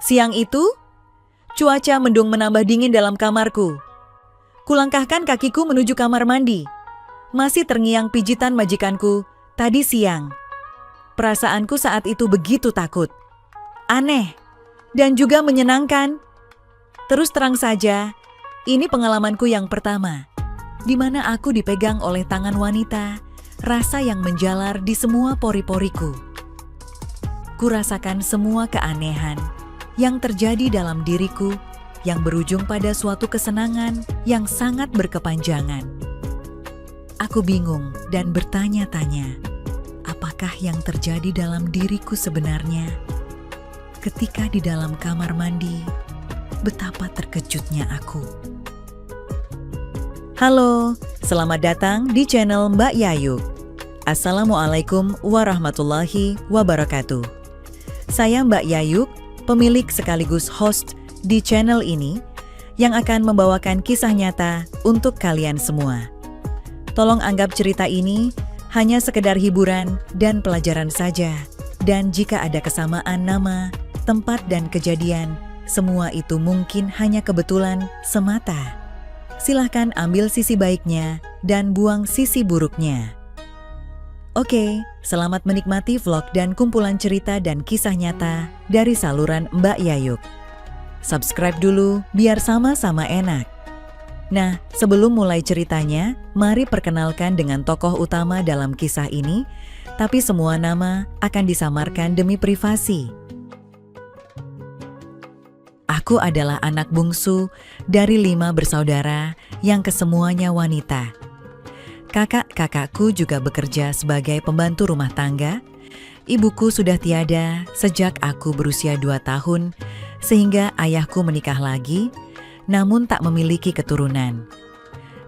Siang itu, cuaca mendung menambah dingin dalam kamarku. Kulangkahkan kakiku menuju kamar mandi. Masih terngiang pijitan majikanku tadi siang. Perasaanku saat itu begitu takut. Aneh dan juga menyenangkan. Terus terang saja, ini pengalamanku yang pertama, di mana aku dipegang oleh tangan wanita, rasa yang menjalar di semua pori-poriku. Kurasakan semua keanehan yang terjadi dalam diriku yang berujung pada suatu kesenangan yang sangat berkepanjangan. Aku bingung dan bertanya-tanya, apakah yang terjadi dalam diriku sebenarnya? Ketika di dalam kamar mandi, betapa terkejutnya aku. Halo, selamat datang di channel Mbak Yayuk. Assalamualaikum warahmatullahi wabarakatuh. Saya Mbak Yayuk, pemilik sekaligus host di channel ini yang akan membawakan kisah nyata untuk kalian semua. Tolong anggap cerita ini hanya sekedar hiburan dan pelajaran saja. Dan jika ada kesamaan nama, tempat dan kejadian, semua itu mungkin hanya kebetulan semata. Silahkan ambil sisi baiknya dan buang sisi buruknya. Oke, selamat menikmati vlog dan kumpulan cerita dan kisah nyata dari saluran Mbak Yayuk. Subscribe dulu biar sama-sama enak. Nah, sebelum mulai ceritanya, mari perkenalkan dengan tokoh utama dalam kisah ini, tapi semua nama akan disamarkan demi privasi. Aku adalah anak bungsu dari 5 bersaudara yang kesemuanya wanita. Kakak-kakakku juga bekerja sebagai pembantu rumah tangga. Ibuku sudah tiada sejak aku berusia 2 tahun, sehingga ayahku menikah lagi, namun tak memiliki keturunan.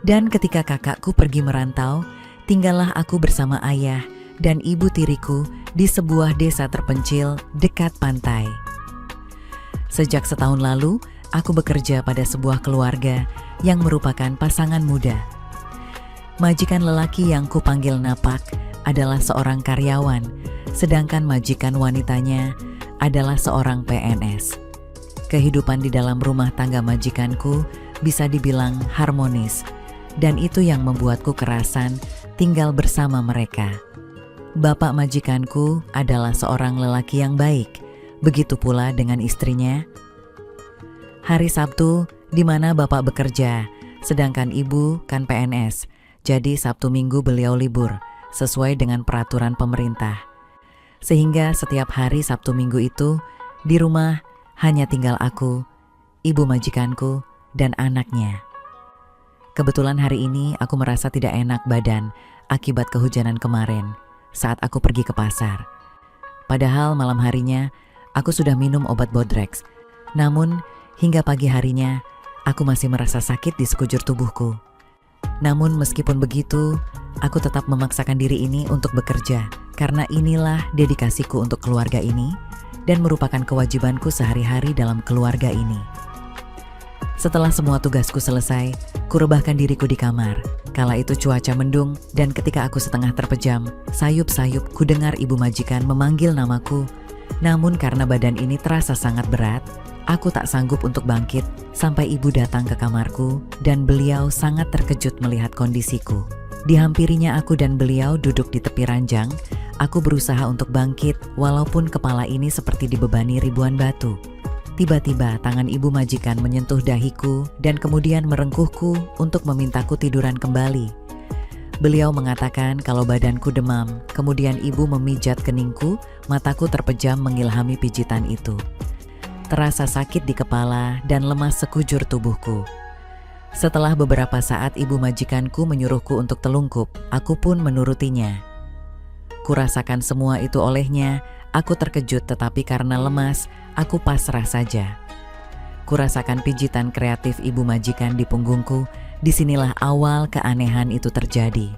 Dan ketika kakakku pergi merantau, tinggallah aku bersama ayah dan ibu tiriku di sebuah desa terpencil dekat pantai. Sejak setahun lalu, aku bekerja pada sebuah keluarga yang merupakan pasangan muda. Majikan lelaki yang kupanggil Napak adalah seorang karyawan, sedangkan majikan wanitanya adalah seorang PNS. Kehidupan di dalam rumah tangga majikanku bisa dibilang harmonis, dan itu yang membuatku kerasan tinggal bersama mereka. Bapak majikanku adalah seorang lelaki yang baik, begitu pula dengan istrinya. Hari Sabtu, di mana bapak bekerja, sedangkan ibu kan PNS, jadi Sabtu Minggu beliau libur, sesuai dengan peraturan pemerintah. Sehingga setiap hari Sabtu Minggu itu, di rumah hanya tinggal aku, ibu majikanku, dan anaknya. Kebetulan hari ini aku merasa tidak enak badan akibat kehujanan kemarin saat aku pergi ke pasar. Padahal malam harinya aku sudah minum obat Bodrex. Namun hingga pagi harinya aku masih merasa sakit di sekujur tubuhku. Namun meskipun begitu, aku tetap memaksakan diri ini untuk bekerja karena inilah dedikasiku untuk keluarga ini dan merupakan kewajibanku sehari-hari dalam keluarga ini. Setelah semua tugasku selesai, kurebahkan diriku di kamar. Kala itu cuaca mendung dan ketika aku setengah terpejam, sayup-sayup kudengar ibu majikan memanggil namaku. Namun karena badan ini terasa sangat berat, aku tak sanggup untuk bangkit sampai ibu datang ke kamarku dan beliau sangat terkejut melihat kondisiku. Dihampirinya aku dan beliau duduk di tepi ranjang. Aku berusaha untuk bangkit walaupun kepala ini seperti dibebani ribuan batu. Tiba-tiba tangan ibu majikan menyentuh dahiku dan kemudian merengkuhku untuk memintaku tiduran kembali. Beliau mengatakan kalau badanku demam, kemudian ibu memijat keningku, mataku terpejam mengilhami pijitan itu. Terasa sakit di kepala dan lemas sekujur tubuhku. Setelah beberapa saat ibu majikanku menyuruhku untuk telungkup, aku pun menurutinya. Kurasakan semua itu olehnya, aku terkejut tetapi karena lemas, aku pasrah saja. Kurasakan pijitan kreatif ibu majikan di punggungku, disinilah awal keanehan itu terjadi.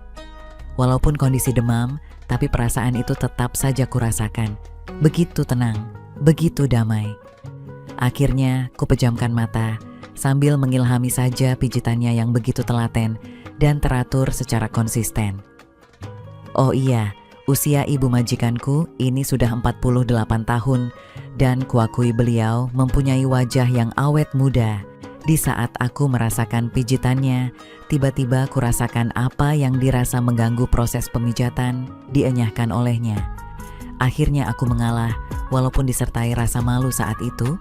Walaupun kondisi demam, tapi perasaan itu tetap saja kurasakan. Begitu tenang, begitu damai. Akhirnya, kupejamkan mata, sambil mengilhami saja pijitannya yang begitu telaten dan teratur secara konsisten. Oh iya, Usia ibu majikanku ini sudah 48 tahun dan kuakui beliau mempunyai wajah yang awet muda. Di saat aku merasakan pijitannya, tiba-tiba kurasakan apa yang dirasa mengganggu proses pemijatan dienyahkan olehnya. Akhirnya aku mengalah walaupun disertai rasa malu saat itu.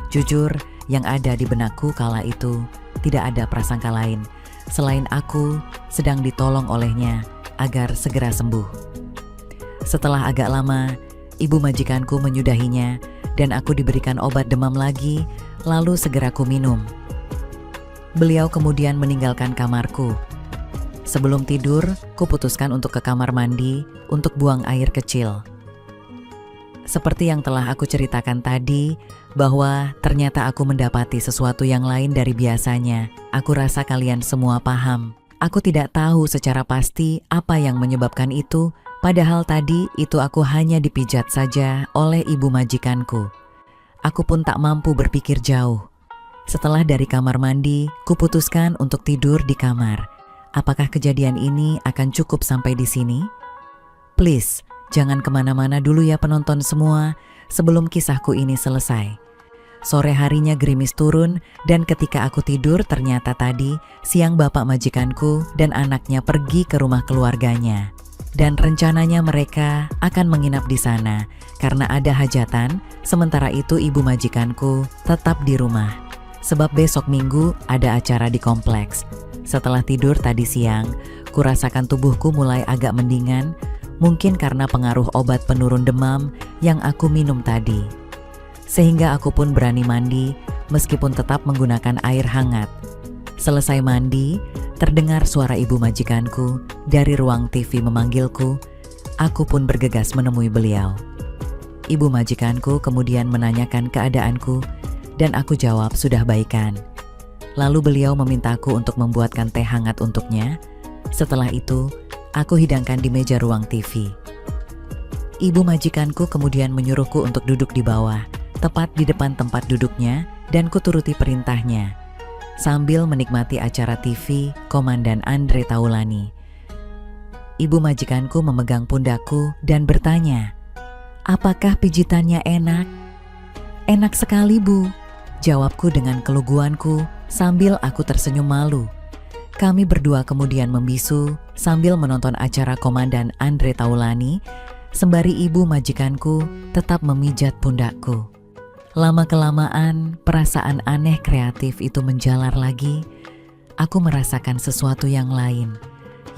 Jujur, yang ada di benakku kala itu tidak ada prasangka lain selain aku sedang ditolong olehnya agar segera sembuh. Setelah agak lama, ibu majikanku menyudahinya dan aku diberikan obat demam lagi, lalu segera ku minum. Beliau kemudian meninggalkan kamarku. Sebelum tidur, kuputuskan untuk ke kamar mandi untuk buang air kecil. Seperti yang telah aku ceritakan tadi, bahwa ternyata aku mendapati sesuatu yang lain dari biasanya. Aku rasa kalian semua paham. Aku tidak tahu secara pasti apa yang menyebabkan itu, padahal tadi itu aku hanya dipijat saja oleh ibu majikanku. Aku pun tak mampu berpikir jauh. Setelah dari kamar mandi, kuputuskan untuk tidur di kamar. Apakah kejadian ini akan cukup sampai di sini? Please, jangan kemana-mana dulu ya penonton semua sebelum kisahku ini selesai. Sore harinya gerimis turun dan ketika aku tidur ternyata tadi siang bapak majikanku dan anaknya pergi ke rumah keluarganya. Dan rencananya mereka akan menginap di sana karena ada hajatan, sementara itu ibu majikanku tetap di rumah. Sebab besok minggu ada acara di kompleks. Setelah tidur tadi siang, kurasakan tubuhku mulai agak mendingan, mungkin karena pengaruh obat penurun demam yang aku minum tadi. Sehingga aku pun berani mandi meskipun tetap menggunakan air hangat. Selesai mandi, terdengar suara ibu majikanku dari ruang TV memanggilku. Aku pun bergegas menemui beliau. Ibu majikanku kemudian menanyakan keadaanku dan aku jawab sudah baikan. Lalu beliau memintaku untuk membuatkan teh hangat untuknya. Setelah itu, aku hidangkan di meja ruang TV. Ibu majikanku kemudian menyuruhku untuk duduk di bawah, tepat di depan tempat duduknya, dan kuturuti perintahnya. Sambil menikmati acara TV Komandan Andre Taulani. Ibu majikanku memegang pundakku dan bertanya, "Apakah pijitannya enak?" "Enak sekali, Bu," jawabku dengan keluguanku sambil aku tersenyum malu. Kami berdua kemudian membisu sambil menonton acara Komandan Andre Taulani, sembari ibu majikanku tetap memijat pundakku. Lama-kelamaan, perasaan aneh kreatif itu menjalar lagi. Aku merasakan sesuatu yang lain,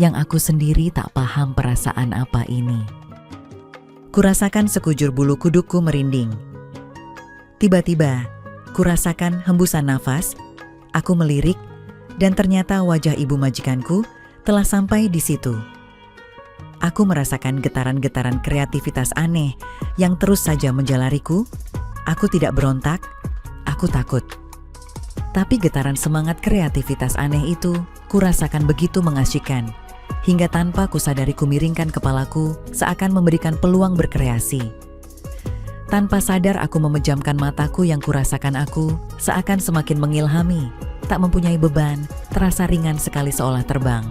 yang aku sendiri tak paham perasaan apa ini. Kurasakan sekujur bulu kudukku merinding. Tiba-tiba, kurasakan hembusan nafas, aku melirik, dan ternyata wajah ibu majikanku telah sampai di situ. Aku merasakan getaran-getaran kreativitas aneh yang terus saja menjalariku. Aku tidak berontak, aku takut. Tapi getaran semangat kreativitas aneh itu kurasakan begitu mengasyikkan, hingga tanpa kusadari kumiringkan kepalaku seakan memberikan peluang berkreasi. Tanpa sadar aku memejamkan mataku yang kurasakan aku seakan semakin mengilhami, tak mempunyai beban, terasa ringan sekali seolah terbang.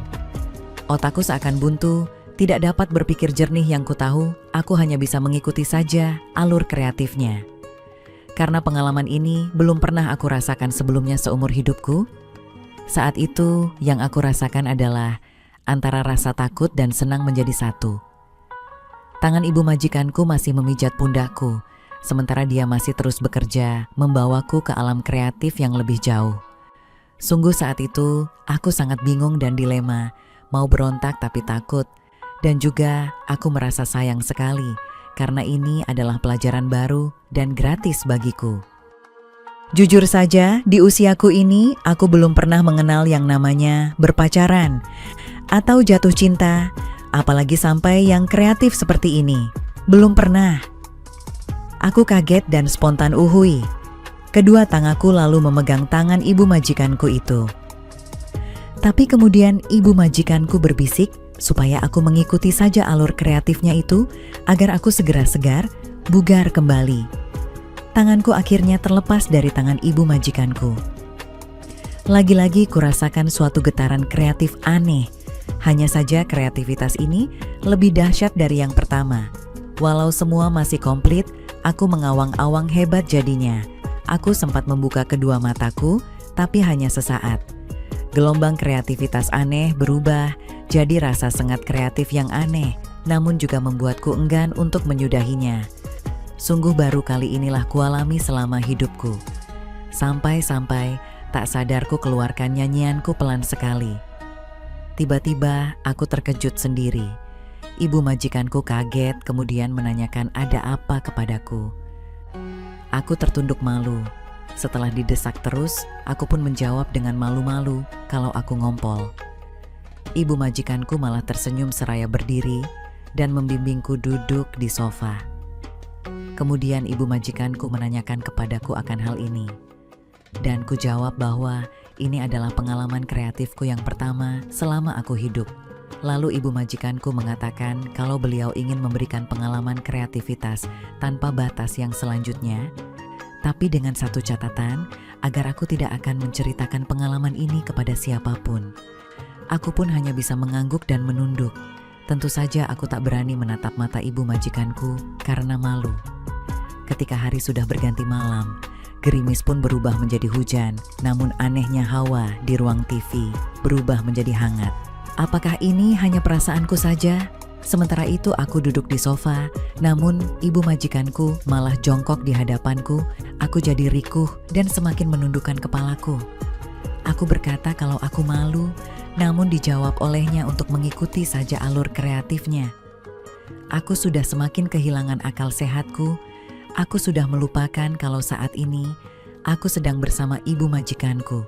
Otakku seakan buntu, tidak dapat berpikir jernih yang kutahu, aku hanya bisa mengikuti saja alur kreatifnya. Karena pengalaman ini belum pernah aku rasakan sebelumnya seumur hidupku. Saat itu yang aku rasakan adalah antara rasa takut dan senang menjadi satu. Tangan ibu majikanku masih memijat pundakku, sementara dia masih terus bekerja membawaku ke alam kreatif yang lebih jauh. Sungguh saat itu aku sangat bingung dan dilema, mau berontak tapi takut, dan juga aku merasa sayang sekali karena ini adalah pelajaran baru dan gratis bagiku. Jujur saja, di usiaku ini aku belum pernah mengenal yang namanya berpacaran atau jatuh cinta, apalagi sampai yang kreatif seperti ini. Belum pernah. Aku kaget dan spontan uhui. Kedua tanganku lalu memegang tangan ibu majikanku itu. Tapi kemudian ibu majikanku berbisik supaya aku mengikuti saja alur kreatifnya itu agar aku segera segar, bugar kembali. Tanganku akhirnya terlepas dari tangan ibu majikanku. Lagi-lagi kurasakan suatu getaran kreatif aneh Hanya saja kreativitas ini lebih dahsyat dari yang pertama. Walau semua masih komplit, aku mengawang-awang hebat jadinya. Aku sempat membuka kedua mataku, tapi hanya sesaat. Gelombang kreativitas aneh berubah jadi rasa sengat kreatif yang aneh, namun juga membuatku enggan untuk menyudahinya. Sungguh baru kali inilah kualami selama hidupku. Sampai-sampai tak sadarku keluarkan nyanyianku pelan sekali. Tiba-tiba aku terkejut sendiri. Ibu majikanku kaget kemudian menanyakan ada apa kepadaku. Aku tertunduk malu. Setelah didesak terus, aku pun menjawab dengan malu-malu kalau aku ngompol. Ibu majikanku malah tersenyum seraya berdiri dan membimbingku duduk di sofa. Kemudian ibu majikanku menanyakan kepadaku akan hal ini. Dan ku jawab bahwa ini adalah pengalaman kreatifku yang pertama selama aku hidup. Lalu ibu majikanku mengatakan kalau beliau ingin memberikan pengalaman kreativitas tanpa batas yang selanjutnya, tapi dengan satu catatan, agar aku tidak akan menceritakan pengalaman ini kepada siapapun. Aku pun hanya bisa mengangguk dan menunduk. Tentu saja aku tak berani menatap mata ibu majikanku karena malu. Ketika hari sudah berganti malam, gerimis pun berubah menjadi hujan, namun anehnya hawa di ruang TV berubah menjadi hangat. Apakah ini hanya perasaanku saja? Sementara itu aku duduk di sofa, namun ibu majikanku malah jongkok di hadapanku. Aku jadi rikuh dan semakin menundukkan kepalaku. Aku berkata kalau aku malu, namun dijawab olehnya untuk mengikuti saja alur kreatifnya. Aku sudah semakin kehilangan akal sehatku. Aku sudah melupakan kalau saat ini aku sedang bersama ibu majikanku.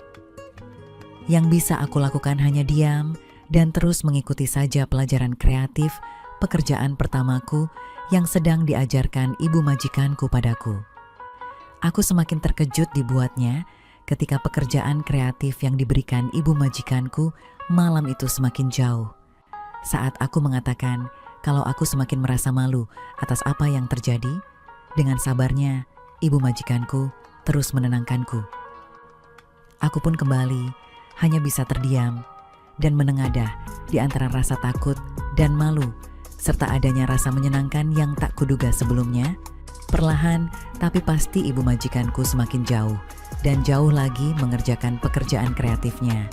Yang bisa aku lakukan hanya diam dan terus mengikuti saja pelajaran kreatif pekerjaan pertamaku yang sedang diajarkan ibu majikanku padaku. Aku semakin terkejut dibuatnya ketika pekerjaan kreatif yang diberikan ibu majikanku malam itu semakin jauh. Saat aku mengatakan kalau aku semakin merasa malu atas apa yang terjadi, dengan sabarnya, ibu majikanku terus menenangkanku. Aku pun kembali hanya bisa terdiam dan menengadah di antara rasa takut dan malu, serta adanya rasa menyenangkan yang tak kuduga sebelumnya. Perlahan tapi pasti ibu majikanku semakin jauh dan jauh lagi mengerjakan pekerjaan kreatifnya.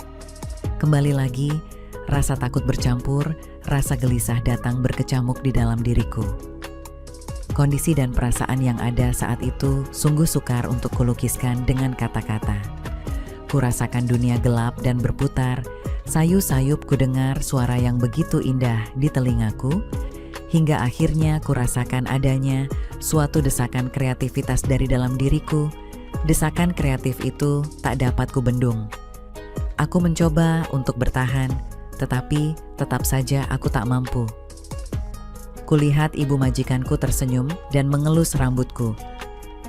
Kembali lagi, rasa takut bercampur, rasa gelisah datang berkecamuk di dalam diriku. Kondisi dan perasaan yang ada saat itu sungguh sukar untuk kulukiskan dengan kata-kata. Kurasakan dunia gelap dan berputar, sayup-sayup kudengar suara yang begitu indah di telingaku, hingga akhirnya kurasakan adanya suatu desakan kreativitas dari dalam diriku. Desakan kreatif itu tak dapat kubendung. Aku mencoba untuk bertahan, tetapi tetap saja aku tak mampu. Kulihat ibu majikanku tersenyum dan mengelus rambutku.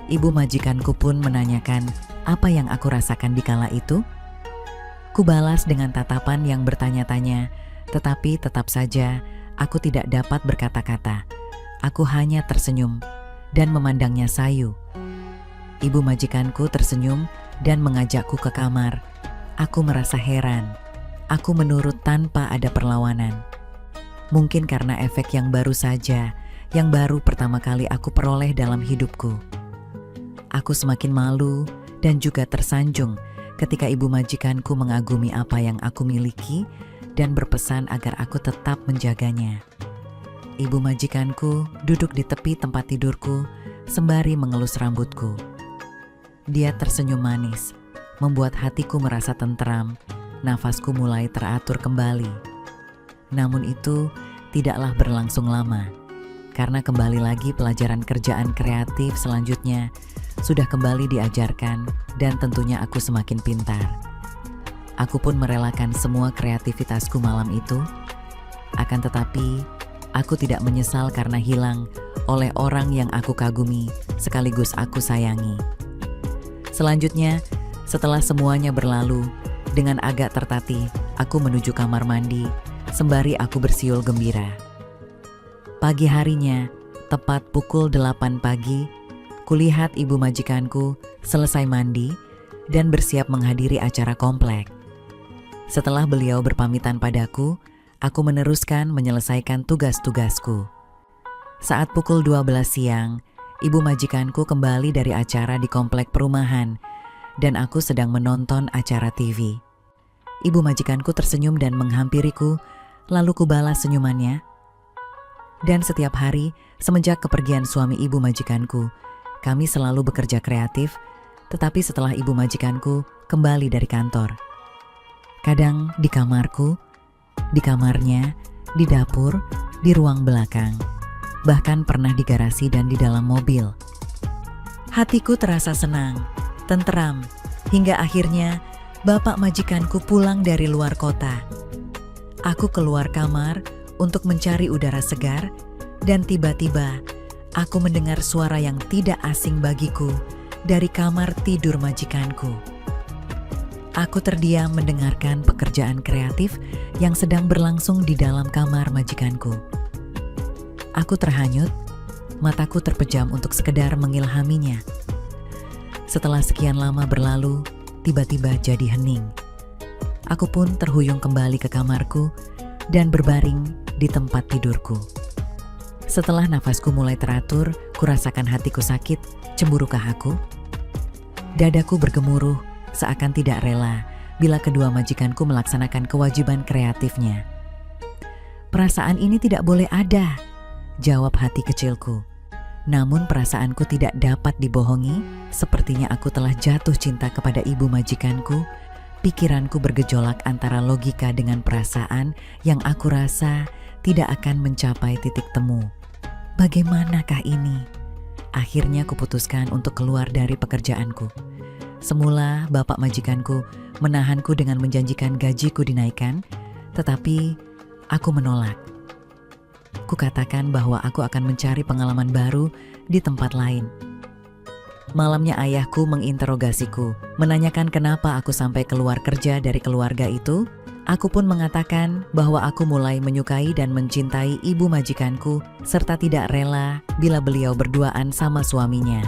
Ibu majikanku pun menanyakan apa yang aku rasakan di kala itu. Kubalas dengan tatapan yang bertanya-tanya, tetapi tetap saja aku tidak dapat berkata-kata. Aku hanya tersenyum dan memandangnya sayu. Ibu majikanku tersenyum dan mengajakku ke kamar. Aku merasa heran. Aku menurut tanpa ada perlawanan. Mungkin karena efek yang baru saja, yang baru pertama kali aku peroleh dalam hidupku. Aku semakin malu dan juga tersanjung ketika ibu majikanku mengagumi apa yang aku miliki dan berpesan agar aku tetap menjaganya. Ibu majikanku duduk di tepi tempat tidurku sembari mengelus rambutku. Dia tersenyum manis, membuat hatiku merasa tentram, nafasku mulai teratur kembali. Namun itu tidaklah berlangsung lama, karena kembali lagi pelajaran kerjaan kreatif selanjutnya sudah kembali diajarkan dan tentunya aku semakin pintar. Aku pun merelakan semua kreativitasku malam itu. Akan tetapi, aku tidak menyesal karena hilang oleh orang yang aku kagumi sekaligus aku sayangi. Selanjutnya, setelah semuanya berlalu, dengan agak tertatih, aku menuju kamar mandi, sembari aku bersiul gembira. Pagi harinya, tepat pukul 8 pagi, kulihat ibu majikanku selesai mandi dan bersiap menghadiri acara komplek. Setelah beliau berpamitan padaku, aku meneruskan menyelesaikan tugas-tugasku. Saat pukul 12 siang, ibu majikanku kembali dari acara di komplek perumahan dan aku sedang menonton acara TV. Ibu majikanku tersenyum dan menghampiriku, lalu kubalas senyumannya. Dan setiap hari, semenjak kepergian suami ibu majikanku, kami selalu bekerja kreatif, tetapi setelah ibu majikanku kembali dari kantor. Kadang di kamarku, di kamarnya, di dapur, di ruang belakang, bahkan pernah di garasi dan di dalam mobil. Hatiku terasa senang, tenteram, hingga akhirnya bapak majikanku pulang dari luar kota. Aku keluar kamar untuk mencari udara segar, dan tiba-tiba aku mendengar suara yang tidak asing bagiku dari kamar tidur majikanku. Aku terdiam mendengarkan pekerjaan kreatif yang sedang berlangsung di dalam kamar majikanku. Aku terhanyut, mataku terpejam untuk sekedar mengilhaminya. Setelah sekian lama berlalu, tiba-tiba jadi hening. Aku pun terhuyung kembali ke kamarku dan berbaring di tempat tidurku. Setelah nafasku mulai teratur, kurasakan hatiku sakit. Cemburukah aku? Dadaku bergemuruh seakan tidak rela bila kedua majikanku melaksanakan kewajiban kreatifnya. Perasaan ini tidak boleh ada, jawab hati kecilku. Namun perasaanku tidak dapat dibohongi, sepertinya aku telah jatuh cinta kepada ibu majikanku. Pikiranku bergejolak antara logika dengan perasaan yang aku rasa tidak akan mencapai titik temu. Bagaimanakah ini? Akhirnya kuputuskan untuk keluar dari pekerjaanku. Semula bapak majikanku menahanku dengan menjanjikan gajiku dinaikkan, tetapi aku menolak. Kukatakan bahwa aku akan mencari pengalaman baru di tempat lain. Malamnya ayahku menginterogasiku, menanyakan kenapa aku sampai keluar kerja dari keluarga itu. Aku pun mengatakan bahwa aku mulai menyukai dan mencintai ibu majikanku serta tidak rela bila beliau berduaan sama suaminya.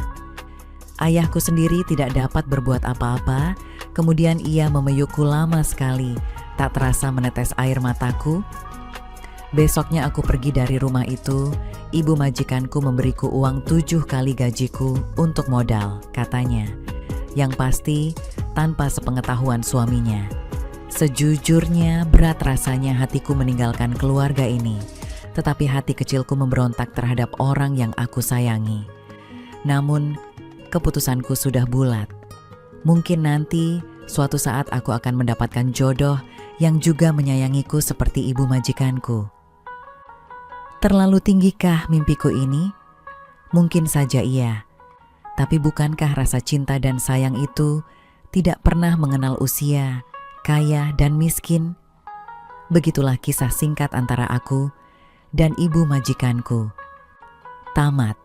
Ayahku sendiri tidak dapat berbuat apa-apa, kemudian ia memeyukku lama sekali, tak terasa menetes air mataku. Besoknya aku pergi dari rumah itu, ibu majikanku memberiku uang 7 kali gajiku untuk modal, katanya. Yang pasti, tanpa sepengetahuan suaminya. Sejujurnya berat rasanya hatiku meninggalkan keluarga ini, tetapi hati kecilku memberontak terhadap orang yang aku sayangi. Namun, keputusanku sudah bulat. Mungkin nanti, suatu saat aku akan mendapatkan jodoh yang juga menyayangiku seperti ibu majikanku. Terlalu tinggikah mimpiku ini? Mungkin saja iya. Tapi bukankah rasa cinta dan sayang itu tidak pernah mengenal usia, kaya dan miskin? Begitulah kisah singkat antara aku dan ibu majikanku. Tamat.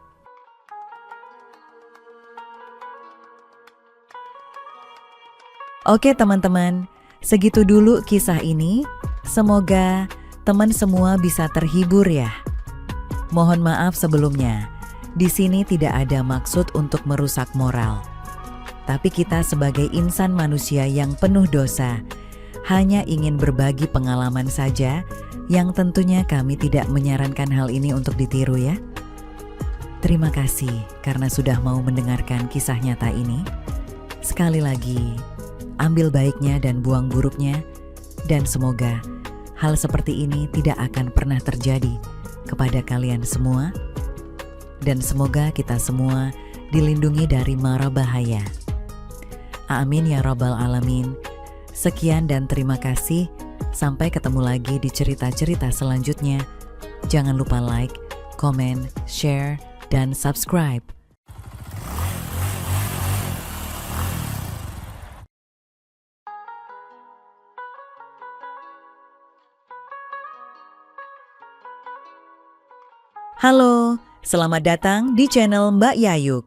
Oke teman-teman, segitu dulu kisah ini. Semoga teman semua bisa terhibur ya. Mohon maaf sebelumnya, di sini tidak ada maksud untuk merusak moral. Tapi kita sebagai insan manusia yang penuh dosa, hanya ingin berbagi pengalaman saja, yang tentunya kami tidak menyarankan hal ini untuk ditiru ya. Terima kasih karena sudah mau mendengarkan kisah nyata ini. Sekali lagi, ambil baiknya dan buang buruknya, dan semoga hal seperti ini tidak akan pernah terjadi kepada kalian semua, dan semoga kita semua dilindungi dari mara bahaya. Amin ya rabbal alamin. Sekian dan terima kasih. Sampai ketemu lagi di cerita-cerita selanjutnya. Jangan lupa like, komen, share, dan subscribe. Halo, selamat datang di channel Mbak Yayuk.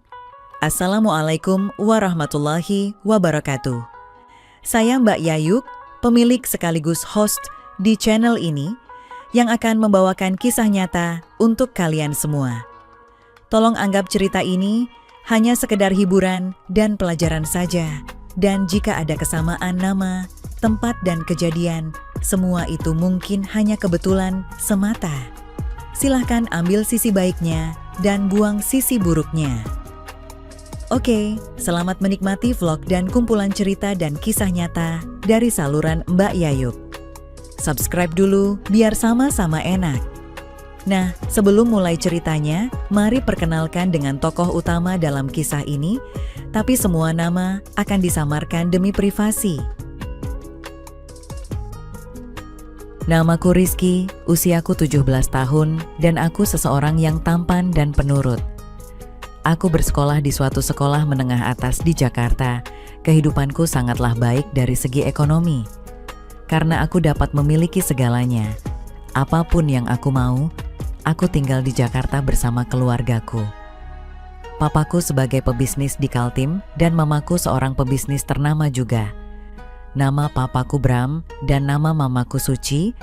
Assalamualaikum warahmatullahi wabarakatuh. Saya Mbak Yayuk, pemilik sekaligus host di channel ini yang akan membawakan kisah nyata untuk kalian semua. Tolong anggap cerita ini hanya sekedar hiburan dan pelajaran saja. Dan jika ada kesamaan nama, tempat dan kejadian, semua itu mungkin hanya kebetulan semata. Silahkan ambil sisi baiknya dan buang sisi buruknya. Oke, selamat menikmati vlog dan kumpulan cerita dan kisah nyata dari saluran Mbak Yayub. Subscribe dulu biar sama-sama enak. Nah, sebelum mulai ceritanya, mari perkenalkan dengan tokoh utama dalam kisah ini, tapi semua nama akan disamarkan demi privasi. Namaku Rizky, usiaku 17 tahun, dan aku seseorang yang tampan dan penurut. Aku bersekolah di suatu sekolah menengah atas di Jakarta. Kehidupanku sangatlah baik dari segi ekonomi. Karena aku dapat memiliki segalanya, apapun yang aku mau, aku tinggal di Jakarta bersama keluargaku. Papaku sebagai pebisnis di Kaltim dan mamaku seorang pebisnis ternama juga. Nama papaku Bram dan nama mamaku Suci.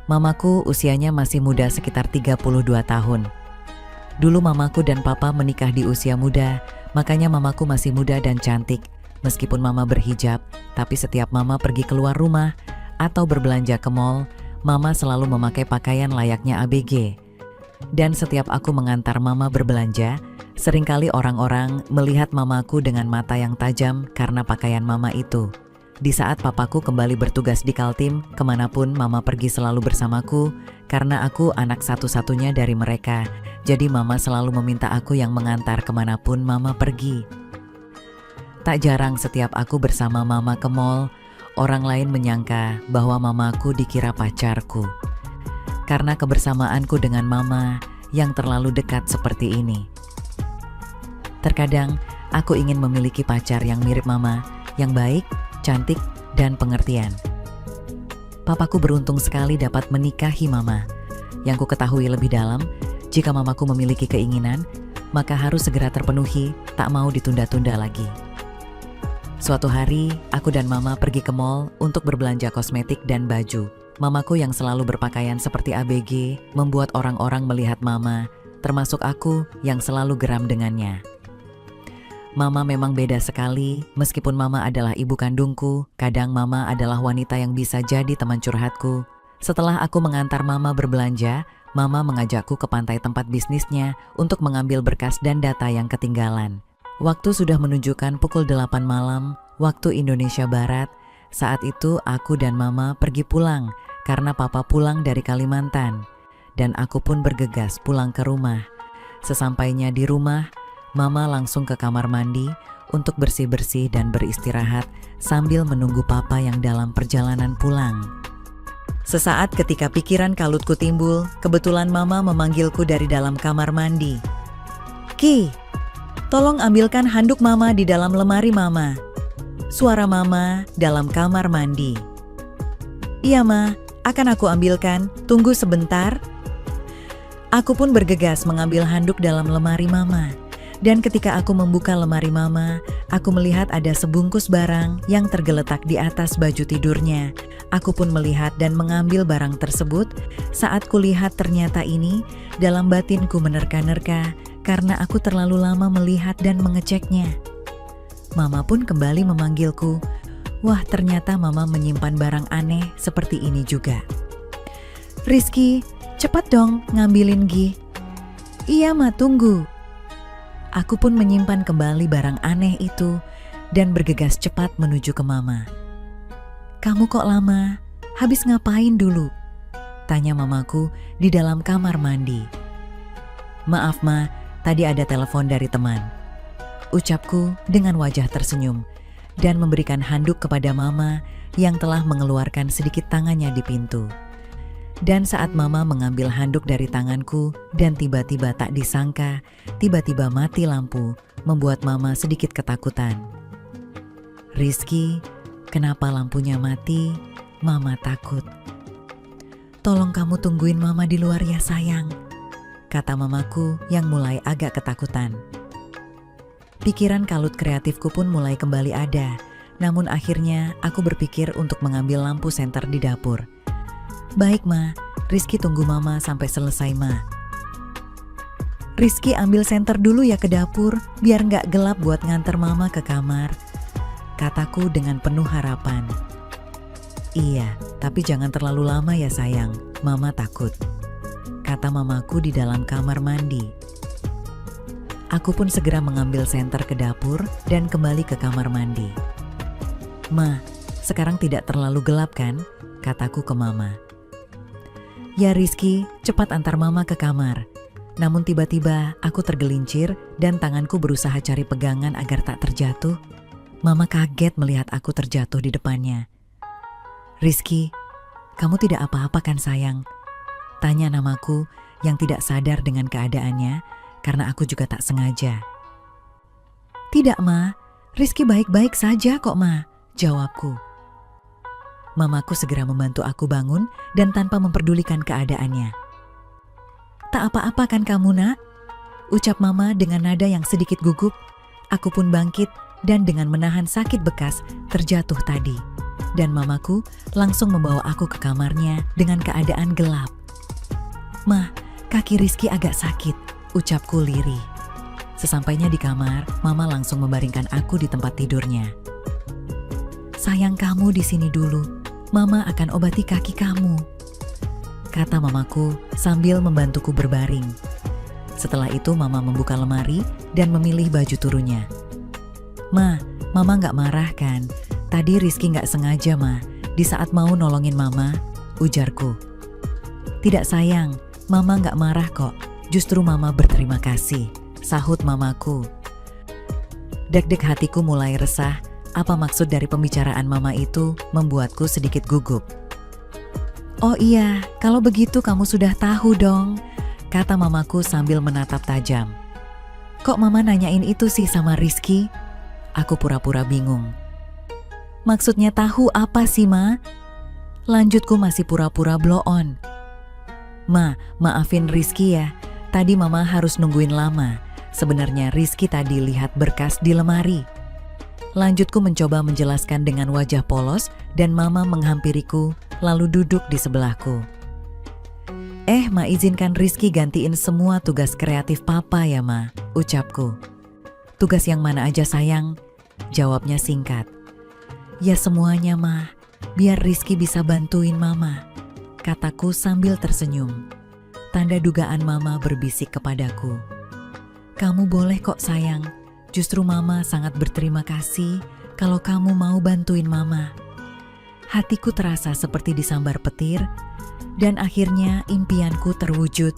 Mamaku usianya masih muda sekitar 32 tahun. Dulu mamaku dan papa menikah di usia muda, makanya mamaku masih muda dan cantik. Meskipun mama berhijab, tapi setiap mama pergi keluar rumah atau berbelanja ke mall, mama selalu memakai pakaian layaknya ABG. Dan setiap aku mengantar mama berbelanja, seringkali orang-orang melihat mamaku dengan mata yang tajam karena pakaian mama itu. Di saat papaku kembali bertugas di Kaltim, kemanapun mama pergi selalu bersamaku, karena aku anak satu-satunya dari mereka. Jadi mama selalu meminta aku yang mengantar kemanapun mama pergi. Tak jarang setiap aku bersama mama ke mall, orang lain menyangka bahwa mamaku dikira pacarku. Karena kebersamaanku dengan mama yang terlalu dekat seperti ini. Terkadang aku ingin memiliki pacar yang mirip mama, yang baik, cantik, dan pengertian. Papaku beruntung sekali dapat menikahi mama. Yang ku ketahui lebih dalam, jika mamaku memiliki keinginan, maka harus segera terpenuhi, tak mau ditunda-tunda lagi. Suatu hari, aku dan mama pergi ke mall untuk berbelanja kosmetik dan baju. Mamaku yang selalu berpakaian seperti ABG membuat orang-orang melihat mama, termasuk aku yang selalu geram dengannya. Mama memang beda sekali, meskipun mama adalah ibu kandungku, kadang mama adalah wanita yang bisa jadi teman curhatku. Setelah aku mengantar mama berbelanja, mama mengajakku ke pantai tempat bisnisnya untuk mengambil berkas dan data yang ketinggalan. Waktu sudah menunjukkan pukul 8 malam, waktu Indonesia Barat. Saat itu aku dan mama pergi pulang, karena papa pulang dari Kalimantan. Dan aku pun bergegas pulang ke rumah. Sesampainya di rumah, mama langsung ke kamar mandi untuk bersih-bersih dan beristirahat sambil menunggu papa yang dalam perjalanan pulang. Sesaat ketika pikiran kalutku timbul, kebetulan mama memanggilku dari dalam kamar mandi. "Ki, tolong ambilkan handuk mama di dalam lemari mama." Suara mama dalam kamar mandi. "Iya ma, akan aku ambilkan, tunggu sebentar." Aku pun bergegas mengambil handuk dalam lemari mama. Dan ketika aku membuka lemari mama, aku melihat ada sebungkus barang yang tergeletak di atas baju tidurnya. Aku pun melihat dan mengambil barang tersebut. Saat kulihat ternyata ini, dalam batinku menerka-nerka karena aku terlalu lama melihat dan mengeceknya. Mama pun kembali memanggilku. Wah, ternyata mama menyimpan barang aneh seperti ini juga. "Rizky, cepat dong ngambilin Gi." "Iya ma, tunggu." Aku pun menyimpan kembali barang aneh itu dan bergegas cepat menuju ke mama. "Kamu kok lama? Habis ngapain dulu?" tanya mamaku di dalam kamar mandi. "Maaf ma, tadi ada telepon dari teman," ucapku dengan wajah tersenyum dan memberikan handuk kepada mama yang telah mengeluarkan sedikit tangannya di pintu. Dan saat mama mengambil handuk dari tanganku dan tiba-tiba tak disangka, tiba-tiba mati lampu, membuat mama sedikit ketakutan. "Rizky, kenapa lampunya mati?" Mama takut. "Tolong kamu tungguin mama di luar ya sayang," kata mamaku yang mulai agak ketakutan. Pikiran kalut kreatifku pun mulai kembali ada, namun akhirnya aku berpikir untuk mengambil lampu senter di dapur. "Baik ma, Rizky tunggu mama sampai selesai ma." "Rizky ambil senter dulu ya ke dapur, biar nggak gelap buat nganter mama ke kamar," kataku dengan penuh harapan. Iya, tapi jangan terlalu lama ya sayang, Mama takut, kata mamaku di dalam kamar mandi. Aku pun segera mengambil senter ke dapur dan kembali ke kamar mandi. Ma, sekarang tidak terlalu gelap kan? Kataku ke Mama. Ya Rizky, cepat antar Mama ke kamar. Namun tiba-tiba aku tergelincir dan tanganku berusaha cari pegangan agar tak terjatuh. Mama kaget melihat aku terjatuh di depannya. Rizky, kamu tidak apa-apa kan sayang? Tanya namaku yang tidak sadar dengan keadaannya karena aku juga tak sengaja. Tidak Ma, Rizky baik-baik saja kok Ma, jawabku. Mamaku segera membantu aku bangun dan tanpa memperdulikan keadaannya. Tak apa-apa kan kamu nak? Ucap Mama dengan nada yang sedikit gugup. Aku pun bangkit dan dengan menahan sakit bekas terjatuh tadi. Dan mamaku langsung membawa aku ke kamarnya dengan keadaan gelap. Ma, kaki Rizky agak sakit, ucapku lirih. Sesampainya di kamar, Mama langsung membaringkan aku di tempat tidurnya. Sayang kamu di sini dulu, Mama akan obati kaki kamu, kata mamaku sambil membantuku berbaring. Setelah itu Mama membuka lemari dan memilih baju turunnya. Ma, Mama gak marah kan? Tadi Rizky gak sengaja Ma, di saat mau nolongin Mama, ujarku. Tidak sayang, Mama gak marah kok, justru Mama berterima kasih, sahut mamaku. Deg-deg hatiku mulai resah, apa maksud dari pembicaraan Mama itu membuatku sedikit gugup. Oh iya, kalau begitu kamu sudah tahu dong, kata mamaku sambil menatap tajam. Kok Mama nanyain itu sih sama Rizky? Aku pura-pura bingung. Maksudnya tahu apa sih Ma? Lanjutku masih pura-pura blow on. Ma, maafin Rizky ya. Tadi Mama harus nungguin lama. Sebenarnya Rizky tadi lihat berkas di lemari. Lanjutku mencoba menjelaskan dengan wajah polos dan Mama menghampiriku lalu duduk di sebelahku. Ma izinkan Rizky gantiin semua tugas kreatif Papa ya Ma, ucapku. Tugas yang mana aja sayang? Jawabnya singkat. Ya semuanya Ma, biar Rizky bisa bantuin Mama, kataku sambil tersenyum. Tanda dugaan Mama berbisik kepadaku. Kamu boleh kok sayang, justru Mama sangat berterima kasih kalau kamu mau bantuin Mama. Hatiku terasa seperti disambar petir dan akhirnya impianku terwujud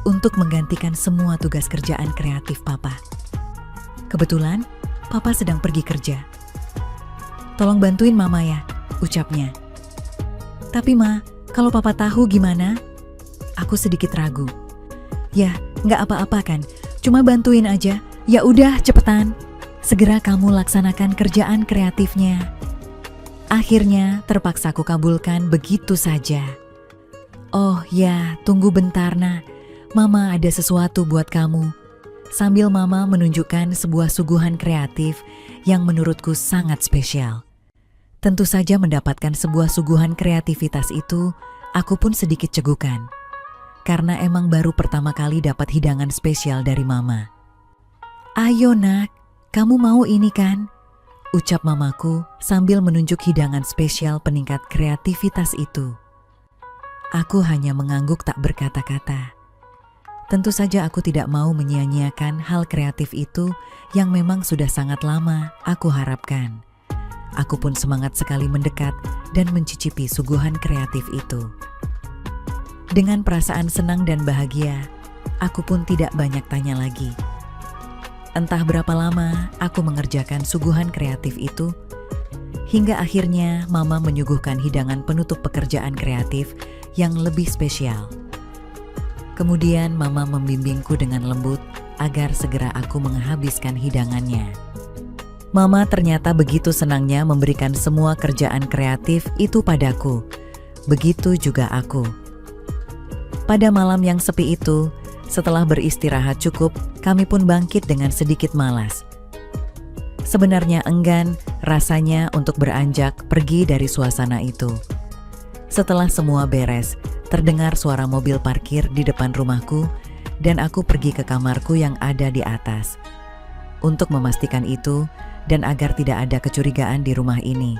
untuk menggantikan semua tugas kerjaan kreatif Papa. Kebetulan Papa sedang pergi kerja. Tolong bantuin Mama ya, ucapnya. Tapi Ma, kalau Papa tahu gimana? Aku sedikit ragu. Ya, nggak apa-apa kan, cuma bantuin aja. Ya udah cepetan, segera kamu laksanakan kerjaan kreatifnya. Akhirnya terpaksa aku kabulkan begitu saja. Oh ya, tunggu bentar nak, Mama ada sesuatu buat kamu. Sambil Mama menunjukkan sebuah suguhan kreatif yang menurutku sangat spesial. Tentu saja mendapatkan sebuah suguhan kreativitas itu, aku pun sedikit cegukan. Karena emang baru pertama kali dapat hidangan spesial dari Mama. Ayo nak, kamu mau ini kan? Ucap mamaku sambil menunjuk hidangan spesial peningkat kreativitas itu. Aku hanya mengangguk tak berkata-kata. Tentu saja aku tidak mau menyia-nyiakan hal kreatif itu yang memang sudah sangat lama aku harapkan. Aku pun semangat sekali mendekat dan mencicipi suguhan kreatif itu. Dengan perasaan senang dan bahagia, aku pun tidak banyak tanya lagi. Entah berapa lama aku mengerjakan suguhan kreatif itu, hingga akhirnya Mama menyuguhkan hidangan penutup pekerjaan kreatif yang lebih spesial. Kemudian Mama membimbingku dengan lembut agar segera aku menghabiskan hidangannya. Mama ternyata begitu senangnya memberikan semua kerjaan kreatif itu padaku. Begitu juga aku. Pada malam yang sepi itu, setelah beristirahat cukup, kami pun bangkit dengan sedikit malas. Sebenarnya enggan rasanya untuk beranjak pergi dari suasana itu. Setelah semua beres, terdengar suara mobil parkir di depan rumahku dan aku pergi ke kamarku yang ada di atas. Untuk memastikan itu dan agar tidak ada kecurigaan di rumah ini.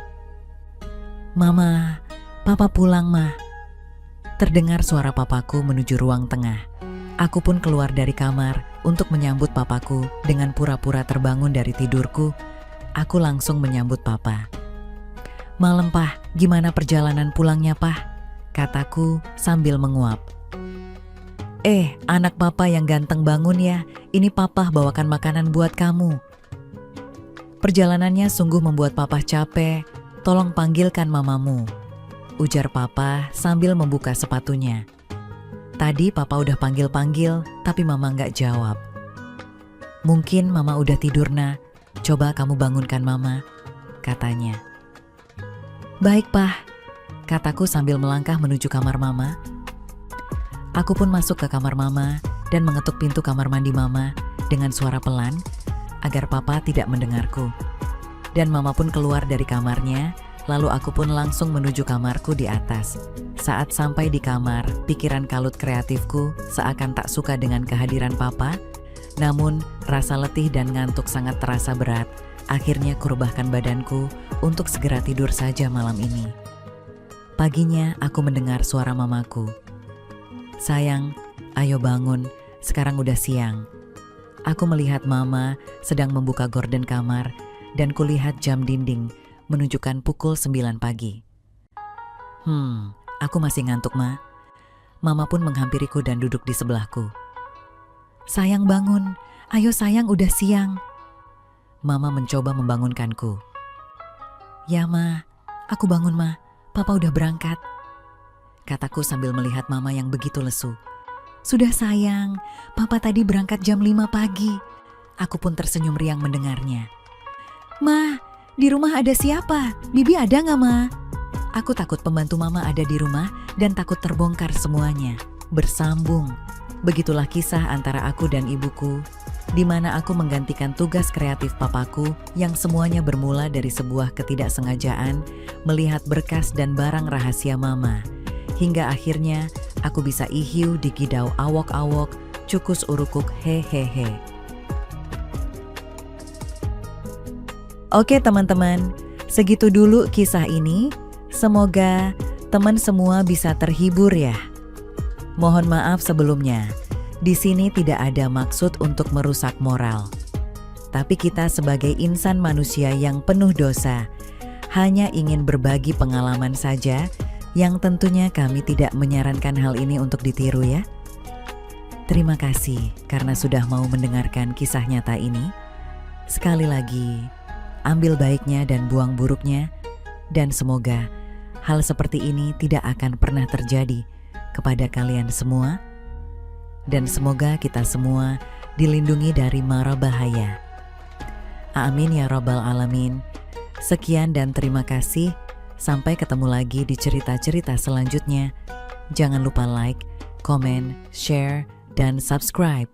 Mama, Papa pulang, Ma. Terdengar suara papaku menuju ruang tengah. Aku pun keluar dari kamar untuk menyambut papaku. Dengan pura-pura terbangun dari tidurku, aku langsung menyambut papa. "Malam, Pah. Gimana perjalanan pulangnya, Pah?" kataku sambil menguap. Anak papa yang ganteng, bangun ya. Ini papa bawakan makanan buat kamu." "Perjalanannya sungguh membuat papa capek. Tolong panggilkan mamamu," ujar papa sambil membuka sepatunya. Tadi papa udah panggil-panggil, tapi mama nggak jawab. "Mungkin mama udah tidur, Nak. Coba kamu bangunkan mama," katanya. "Baik, Pah," kataku sambil melangkah menuju kamar mama. Aku pun masuk ke kamar mama dan mengetuk pintu kamar mandi mama dengan suara pelan agar papa tidak mendengarku. Dan mama pun keluar dari kamarnya, lalu aku pun langsung menuju kamarku di atas. Saat sampai di kamar, pikiran kalut kreatifku seakan tak suka dengan kehadiran papa. Namun, rasa letih dan ngantuk sangat terasa berat. Akhirnya kurubahkan badanku untuk segera tidur saja malam ini. Paginya aku mendengar suara mamaku. "Sayang, ayo bangun, sekarang udah siang." Aku melihat mama sedang membuka gorden kamar dan kulihat jam dinding menunjukkan pukul 9 pagi. Aku masih ngantuk, Ma. Mama pun menghampiriku dan duduk di sebelahku. "Sayang, bangun. Ayo sayang, udah siang." Mama mencoba membangunkanku. "Ya, Ma. Aku bangun, Ma. Papa udah berangkat," kataku sambil melihat mama yang begitu lesu. "Sudah sayang, papa tadi berangkat jam 5 pagi. Aku pun tersenyum riang mendengarnya. "Ma, di rumah ada siapa? Bibi ada nggak, Ma?" Aku takut pembantu mama ada di rumah dan takut terbongkar semuanya. Bersambung. Begitulah kisah antara aku dan ibuku, di mana aku menggantikan tugas kreatif papaku yang semuanya bermula dari sebuah ketidaksengajaan melihat berkas dan barang rahasia mama. Hingga akhirnya aku bisa ihiu di gidau awok-awok, cukus urukuk hehehe. Oke teman-teman, segitu dulu kisah ini. Semoga teman semua bisa terhibur ya. Mohon maaf sebelumnya, di sini tidak ada maksud untuk merusak moral. Tapi kita sebagai insan manusia yang penuh dosa, hanya ingin berbagi pengalaman saja, yang tentunya kami tidak menyarankan hal ini untuk ditiru ya. Terima kasih karena sudah mau mendengarkan kisah nyata ini. Sekali lagi, ambil baiknya dan buang buruknya, dan semoga hal seperti ini tidak akan pernah terjadi kepada kalian semua. Dan semoga kita semua dilindungi dari mara bahaya. Amin ya rabbal alamin. Sekian dan terima kasih. Sampai ketemu lagi di cerita-cerita selanjutnya. Jangan lupa like, komen, share, dan subscribe.